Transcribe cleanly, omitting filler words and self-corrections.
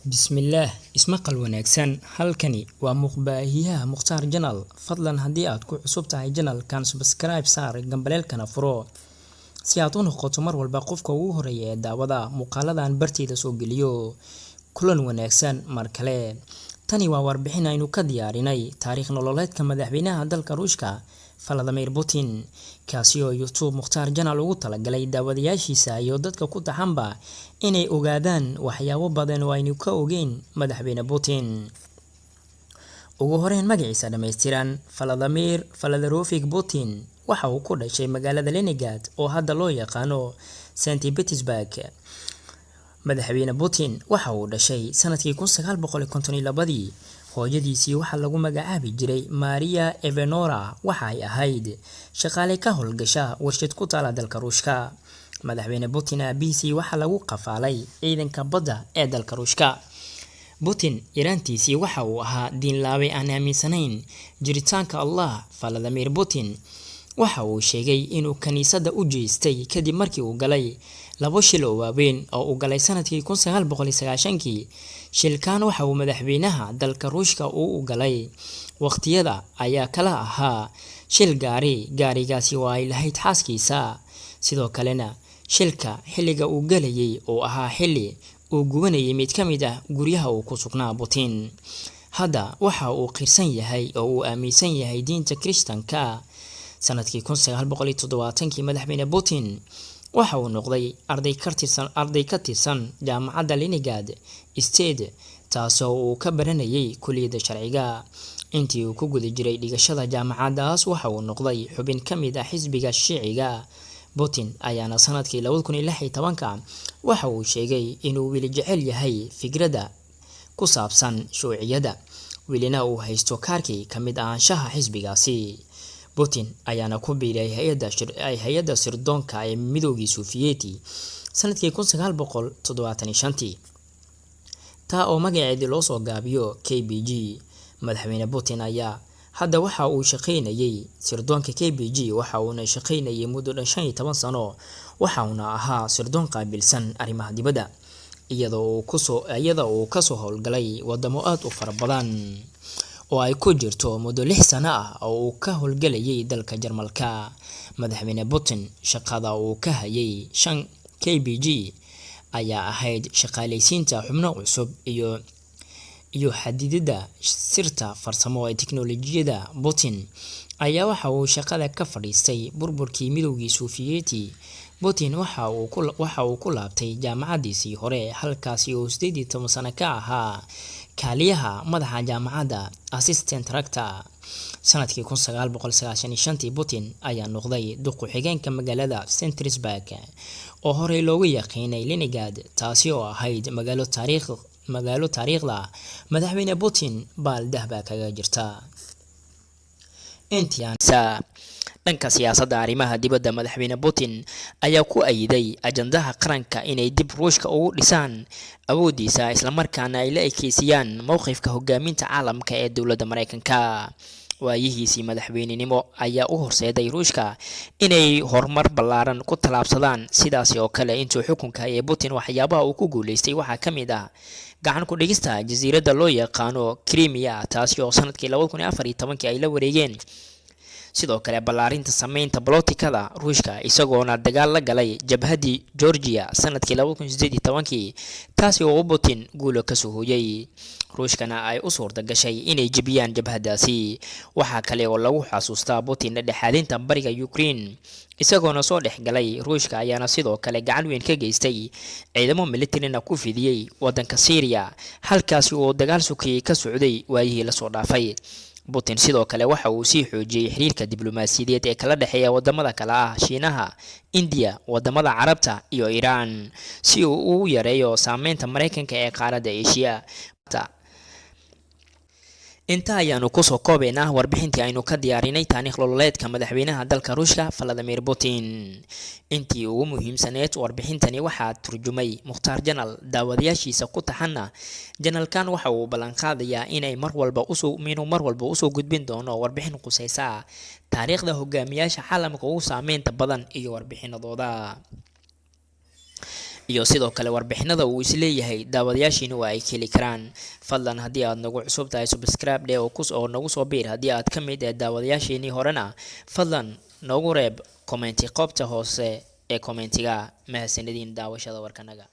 bismillaah ismaqal wanaagsan halkani waa muqbaahiyaha muqtaar channel fadlan haddii aad ku cusub tahay channelkan subscribe saar gambaleelkana furo si aad u noqoto mar walba qofka ugu horeeya ee daawada muuqaaladan barteeda soo geliyo kulan wanaagsan mar kale tani waa warbixin aynu ka diyaarinay taariikh nololeedka madaxweynaha dalka Ruushka Vladimir Putin kaasi oo YouTube muqtaar channel ugu talagalay daawadayaashiisa iyo dadka ku taxanba inay ogaadaan waxyaabo badan oo aynu ka ogeyn madaxweyne Putin ugu horeyn magaciisa dhameystiran Vladimir Vladimirovich Putin waxa uu ku dhashay magaalada Leningrad oo hadda loo yaqaano St. Petersburg madaxweyne Putin waxa uu dhashay sanadkii 1952 hooyadiisii waxa lagu magacaabi jiray Maria Evenora waxa ay ahayd shaqaale ka howlgasha warshad ku taala dalka Ruushka madaxweyne Putin aabbihiisii waxa lagu qafaalay ciidanka badda ee dalka Ruushka Putin yaraantiisii waxa uu ahaa diin laawe aan aaminsanayn jiritaanka Allah Vladimir Putin waxa uu sheegay inuu kaniisada u jeestay kadib markii uu galay labo shil oo waaweyn oo uu galay sanadkii 1990kii shilkan waxa uu madaxweynaha dalka Ruushka uu galay waqtiyada ayaa kala ahaa shil gaarigaasi oo ay lahayd xaaskiisa sidoo kalena shilka xilliga uu galayay oo ahaa xilli uu gubanayay mid ka mid ah guryaha uu ku sugnaa Putin hadda waxa uu qirsan yahay oo uu aaminsan yahay diinta Kirishtaanka sanadkii 1970kii madaxweyne Putin waxa uu noqday arday ka tirsan jaamacadda Leningrad State taasoo uu ka baranayay kulliyadda sharciga intii uu ku guda jiray dhigashada jaamacaddaas waxa uu noqday xubin ka mid ah xisbiga Shiiciga Putin ayaana sanadkii 2016 waxa uu sheegay inuu wili jecel yahay fikradda ku saabsan shuuciyada wilina uu haysto kaarkii ka mid ahaanshaha xisbigaasi Putin ayaana ku biiray hay'adda sirdoonka ee Midowgii Sofiyeeti sanadkii 1975 taa oo magaceedii loo soo gaabiyo KGB madaxweyne Putin ayaa hadda waxa uu shaqeynayay sirdoonka KGB waxa uuna shaqeynayay muddo 15 sano waxa uuna ahaa sirdoon qaabilsan arrimaha dibadda iyadoo uu ka soo howlgalay wadamo aad u fara badan oo ay ku jirto muddo 6 sano ah oo uu ka howlgalayay dalka Jarmalka madaxweyne Putin shaqada uu ka hayay KGB ayaa ahayd shaqaaleysiinta xubno cusub iyo xadidida sirta farsamo ee tiknoolajiyada Putin ayaa waxa uu shaqada ka fadhiistay burburkii Midowgii Sofiyeeti Putin waxa uu ku laabtay jaamacadiisii hore halkaasi oo 18 sano ka ahaa kaaliyaha madaxa jaamacadda assistant rector sanadkii 1995 Putin ayaa noqday duq xigeenka magaalada St. Petersburg oo hore loogu yaqaanay Leningrad taasi oo ahayd magaalo taariikhda madaxweyne Putin baal dahba kaga jirta dhanka siyaasadda arrimaha dibadda madaxweyne Putin ayaa ku ayiday ajandaha qaranka inay dib Ruushka ugu dhisaan awoodiisa isla markaana ay la ekeysiyaan mowqifka hogaaminta caalamka ee dowladda Mareykanka waayihiisii madaxweynenimo ayaa u horseeday Ruushka inay horumar ballaaran ku talaabsadaan sidaas oo kale intuu xukunka ee Putin waxyaabaha uu ku guuleystay waxa ka mid ah gacan ku dhigista jasiiradda loo yaqaano Crimea taasi oo sanadkii 2014 ay la wareegeen sidoo kale ballaarinta sameynta bolotikada Ruushka isagoona dagaal la galay jabhadii Georgia sanadkii 2018 taasi oo Putin guulo ka soo hooyay Ruushkana ay u suurta gashay inay jabiyaan jabhadaasi waxa kale oo lagu xasuustaa Putin dhexaadinta bariga Ukraine isagoona soo dhexgalay Ruushka ayaana sidoo kale gacan weyn ka geystay ciidamo militarina ku fidiyay wadanka Syria halkaasi oo dagaal sukiyay ka socday waayihii la soo dhaafay Putin sidoo kale waxa uu sii xoojiyay xiriirka diblomaasiyadeed ee kala dhaxeeya wadamada kala ah Shiinaha, India, wadamada Carabta iyo Iran si uu u yareeyo saameynta Mareykanka ee qaaradda Asia inta ayaanu kusoo koobaynaa warbixintii aynu ka diyaarinay taariikh nololeedka madaxweynaha dalka Ruushka Vladimir Putin. intii ugu muhiimsaneed warbixintani waxaa turjumay Mukhtaar Janaal. daawadayaashiisa ku taxana janaalkan waxa uu ballan qaadayaa inay mar walba usoo gudbin doono warbixin qusaysa taariikhda hogaamiyaasha caalamka ugu saameynta badan iyo warbixinadooda, iyo sidoo kale warbixinada uu isleeyahay daawadayaashiina waa ay heli karaan. fadlan haddii aad nagu cusub tahay subscribe dhe oo nagu soo biir. haddii aad ka mid ah daawadayaashiinii horena fadlan noogu reeb commenti qeybta hoose ee commentiga. mahadsanidin daawashada warkanaga.